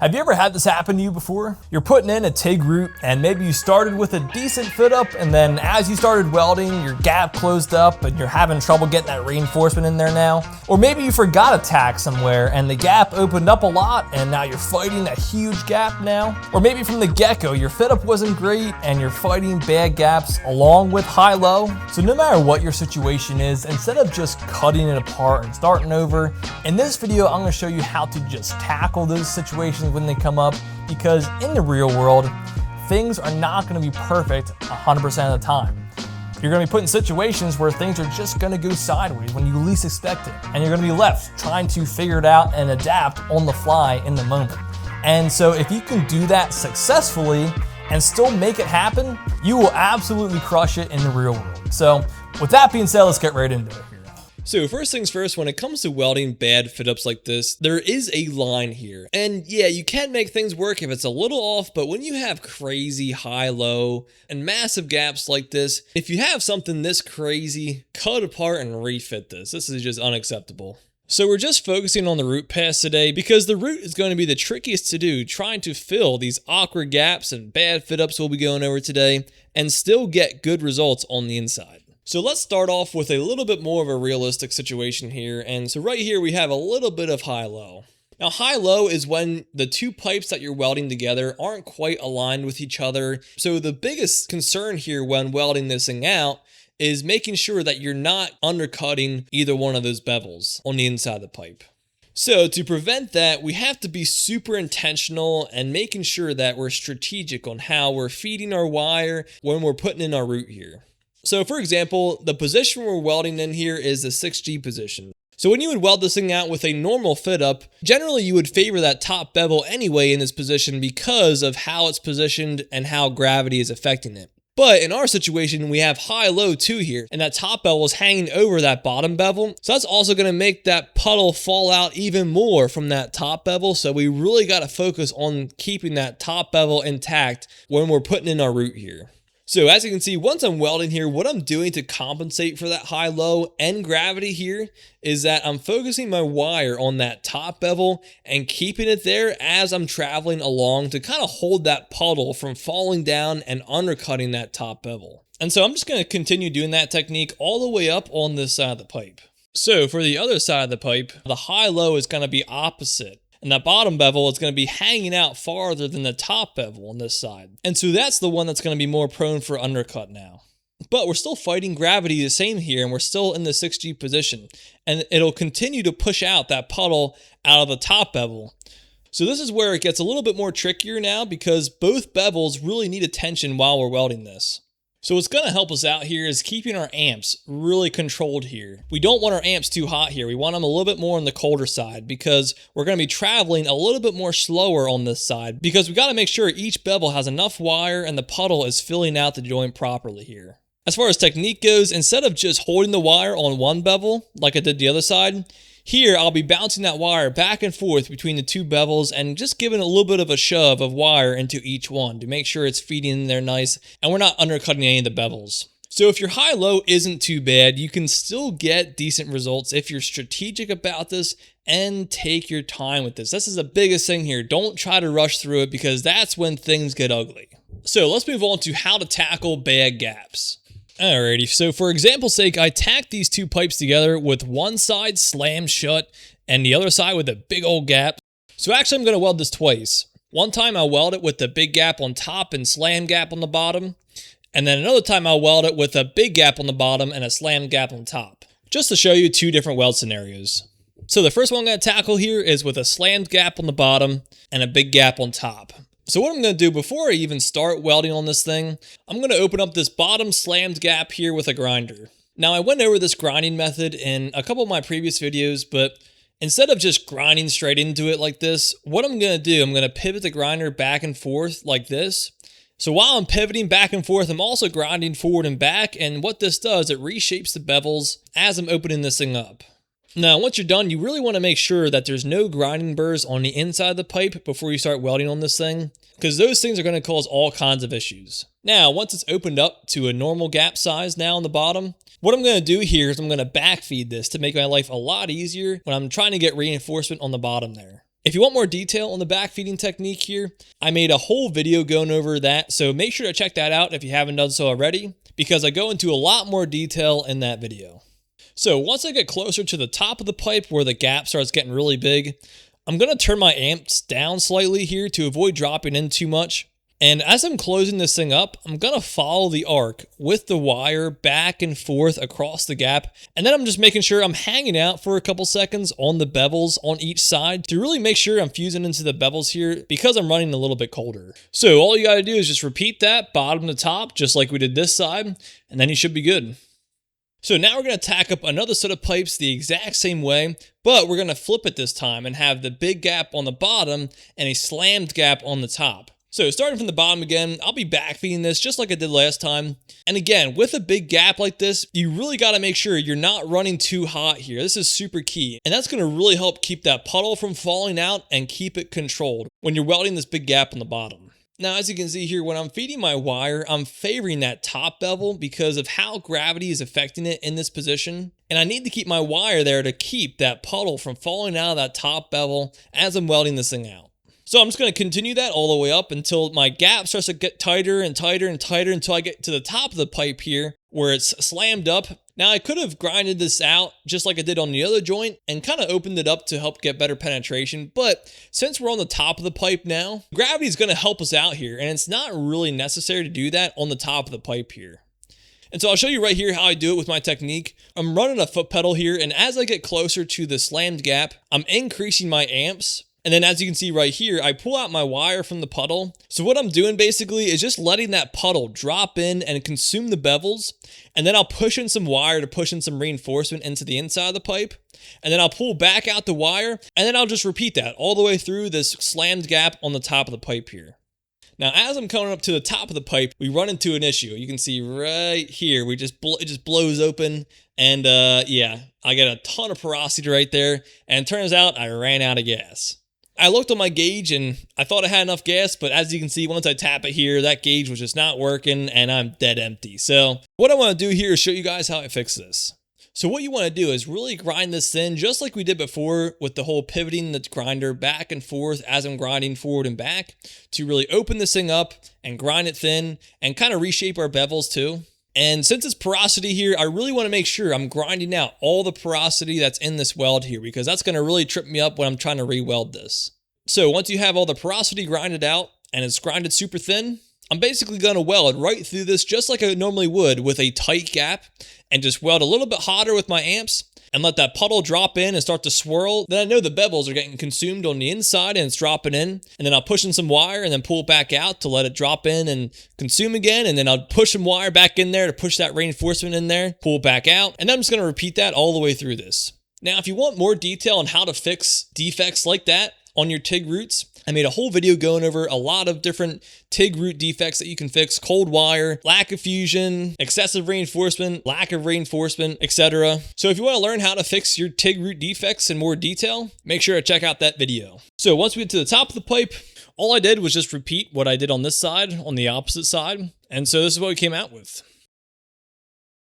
Have you ever had this happen to you before? You're putting in a TIG root and maybe you started with a decent fit up, and then as you started welding, your gap closed up and you're having trouble getting that reinforcement in there now. Or maybe you forgot a tack somewhere and the gap opened up a lot and now you're fighting a huge gap now. Or maybe from the get-go, your fit up wasn't great and you're fighting bad gaps along with high-low. So no matter what your situation is, instead of just cutting it apart and starting over, in this video, I'm gonna show you how to just tackle those situations when they come up, because in the real world, things are not gonna be perfect 100% of the time. You're gonna be put in situations where things are just gonna go sideways when you least expect it, and you're gonna be left trying to figure it out and adapt on the fly in the moment. And so if you can do that successfully and still make it happen, you will absolutely crush it in the real world. So with that being said, let's get right into it. So first things first, when it comes to welding bad fit ups like this, there is a line here. And yeah, you can make things work if it's a little off, but when you have crazy high-low and massive gaps like this, if you have something this crazy, cut apart and refit this. This is just unacceptable. So we're just focusing on the root pass today because the root is going to be the trickiest to do, trying to fill these awkward gaps and bad fit ups we'll be going over today and still get good results on the inside. So let's start off with a little bit more of a realistic situation here. And so right here we have a little bit of high-low. Now high-low is when the two pipes that you're welding together aren't quite aligned with each other. So the biggest concern here when welding this thing out is making sure that you're not undercutting either one of those bevels on the inside of the pipe. So to prevent that, we have to be super intentional and making sure that we're strategic on how we're feeding our wire when we're putting in our root here. So for example, the position we're welding in here is the 6G position. So when you would weld this thing out with a normal fit up, generally you would favor that top bevel anyway in this position because of how it's positioned and how gravity is affecting it. But in our situation, we have high-low too here, and that top bevel is hanging over that bottom bevel. So that's also gonna make that puddle fall out even more from that top bevel. So we really gotta focus on keeping that top bevel intact when we're putting in our root here. So as you can see, once I'm welding here, what I'm doing to compensate for that high-low and gravity here is that I'm focusing my wire on that top bevel and keeping it there as I'm traveling along to kind of hold that puddle from falling down and undercutting that top bevel. And so I'm just going to continue doing that technique all the way up on this side of the pipe. So for the other side of the pipe, the high-low is going to be opposite. And that bottom bevel is going to be hanging out farther than the top bevel on this side. And so that's the one that's going to be more prone for undercut now. But we're still fighting gravity the same here, and we're still in the 6G position. And it'll continue to push out that puddle out of the top bevel. So this is where it gets a little bit more trickier now because both bevels really need attention while we're welding this. So what's going to help us out here is keeping our amps really controlled here. We don't want our amps too hot here. We want them a little bit more on the colder side because we're going to be traveling a little bit more slower on this side because we got to make sure each bevel has enough wire and the puddle is filling out the joint properly here. As far as technique goes, instead of just holding the wire on one bevel like I did the other side, here, I'll be bouncing that wire back and forth between the two bevels and just giving a little bit of a shove of wire into each one to make sure it's feeding in there nice and we're not undercutting any of the bevels. So if your high-low isn't too bad, you can still get decent results if you're strategic about this and take your time with this. This is the biggest thing here. Don't try to rush through it because that's when things get ugly. So let's move on to how to tackle bad gaps. Alrighty, so for example's sake, I tacked these two pipes together with one side slammed shut and the other side with a big old gap. So actually I'm going to weld this twice. One time I'll weld it with the big gap on top and slam gap on the bottom. And then another time I'll weld it with a big gap on the bottom and a slam gap on top. Just to show you two different weld scenarios. So the first one I'm going to tackle here is with a slammed gap on the bottom and a big gap on top. So what I'm going to do before I even start welding on this thing, I'm going to open up this bottom slammed gap here with a grinder. Now I went over this grinding method in a couple of my previous videos, but instead of just grinding straight into it like this, what I'm going to do, I'm going to pivot the grinder back and forth like this. So while I'm pivoting back and forth, I'm also grinding forward and back, and what this does, it reshapes the bevels as I'm opening this thing up. Now, once you're done, you really want to make sure that there's no grinding burrs on the inside of the pipe before you start welding on this thing, because those things are going to cause all kinds of issues. Now, once it's opened up to a normal gap size now on the bottom, what I'm going to do here is I'm going to backfeed this to make my life a lot easier when I'm trying to get reinforcement on the bottom there. If you want more detail on the backfeeding technique here, I made a whole video going over that, so make sure to check that out if you haven't done so already, because I go into a lot more detail in that video. So once I get closer to the top of the pipe where the gap starts getting really big, I'm going to turn my amps down slightly here to avoid dropping in too much. And as I'm closing this thing up, I'm going to follow the arc with the wire back and forth across the gap. And then I'm just making sure I'm hanging out for a couple seconds on the bevels on each side to really make sure I'm fusing into the bevels here because I'm running a little bit colder. So all you got to do is just repeat that bottom to top, just like we did this side, and then you should be good. So now we're going to tack up another set of pipes the exact same way, but we're going to flip it this time and have the big gap on the bottom and a slammed gap on the top. So starting from the bottom again, I'll be backfeeding this just like I did last time. And again, with a big gap like this, you really got to make sure you're not running too hot here. This is super key. And that's going to really help keep that puddle from falling out and keep it controlled when you're welding this big gap on the bottom. Now, as you can see here, when I'm feeding my wire, I'm favoring that top bevel because of how gravity is affecting it in this position. And I need to keep my wire there to keep that puddle from falling out of that top bevel as I'm welding this thing out. So I'm just going to continue that all the way up until my gap starts to get tighter and tighter and tighter until I get to the top of the pipe here where it's slammed up. Now I could have grinded this out just like I did on the other joint and kind of opened it up to help get better penetration. But since we're on the top of the pipe now, gravity is going to help us out here. And it's not really necessary to do that on the top of the pipe here. And so I'll show you right here how I do it with my technique. I'm running a foot pedal here, and as I get closer to the slammed gap, I'm increasing my amps. And then as you can see right here, I pull out my wire from the puddle. So what I'm doing basically is just letting that puddle drop in and consume the bevels. And then I'll push in some wire to push in some reinforcement into the inside of the pipe. And then I'll pull back out the wire. And then I'll just repeat that all the way through this slammed gap on the top of the pipe here. Now, as I'm coming up to the top of the pipe, we run into an issue. You can see right here, it just blows open. And yeah, I get a ton of porosity right there. And it turns out I ran out of gas. I looked on my gauge and I thought I had enough gas, but as you can see, once I tap it here, that gauge was just not working and I'm dead empty. So what I want to do here is show you guys how I fix this. So what you want to do is really grind this in just like we did before with the whole pivoting the grinder back and forth as I'm grinding forward and back to really open this thing up and grind it thin and kind of reshape our bevels too. And since it's porosity here, I really want to make sure I'm grinding out all the porosity that's in this weld here because that's going to really trip me up when I'm trying to re-weld this. So once you have all the porosity grinded out and it's grinded super thin, I'm basically going to weld right through this just like I normally would with a tight gap and just weld a little bit hotter with my amps and let that puddle drop in and start to swirl. Then I know the bevels are getting consumed on the inside and it's dropping in. And then I'll push in some wire and then pull it back out to let it drop in and consume again. And then I'll push some wire back in there to push that reinforcement in there, pull it back out. And then I'm just going to repeat that all the way through this. Now, if you want more detail on how to fix defects like that on your TIG roots, I made a whole video going over a lot of different TIG root defects that you can fix: cold wire, lack of fusion, excessive reinforcement, lack of reinforcement, etc. So if you want to learn how to fix your TIG root defects in more detail, make sure to check out that video. So once we get to the top of the pipe, all I did was just repeat what I did on this side, on the opposite side. And so this is what we came out with.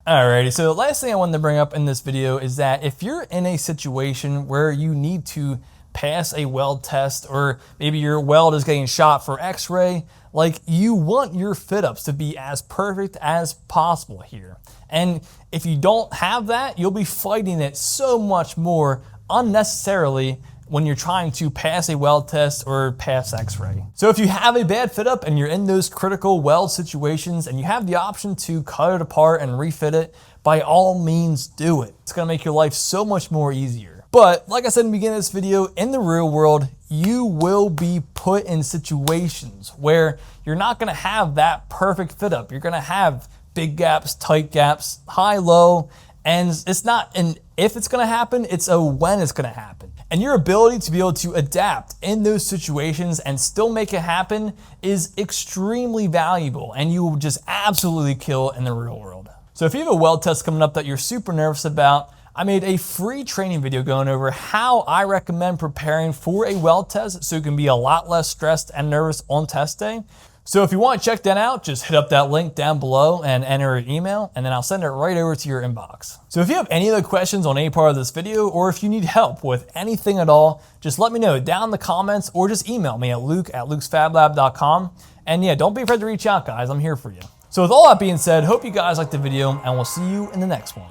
Alrighty, so the last thing I wanted to bring up in this video is that if you're in a situation where you need to pass a weld test, or maybe your weld is getting shot for x-ray, like, you want your fit ups to be as perfect as possible here. And if you don't have that, you'll be fighting it so much more unnecessarily when you're trying to pass a weld test or pass x-ray. So if you have a bad fit up and you're in those critical weld situations and you have the option to cut it apart and refit it, by all means do it. It's gonna make your life so much more easier. But like I said in the beginning of this video, in the real world, you will be put in situations where you're not gonna have that perfect fit up. You're gonna have big gaps, tight gaps, high, low, and it's not an if it's gonna happen, it's a when it's gonna happen. And your ability to be able to adapt in those situations and still make it happen is extremely valuable, and you will just absolutely kill in the real world. So if you have a weld test coming up that you're super nervous about, I made a free training video going over how I recommend preparing for a weld test so you can be a lot less stressed and nervous on test day. So if you want to check that out, just hit up that link down below and enter your email, and then I'll send it right over to your inbox. So if you have any other questions on any part of this video, or if you need help with anything at all, just let me know down in the comments, or just email me at luke@lukesfablab.com. And yeah, don't be afraid to reach out, guys. I'm here for you. So with all that being said, hope you guys liked the video, and we'll see you in the next one.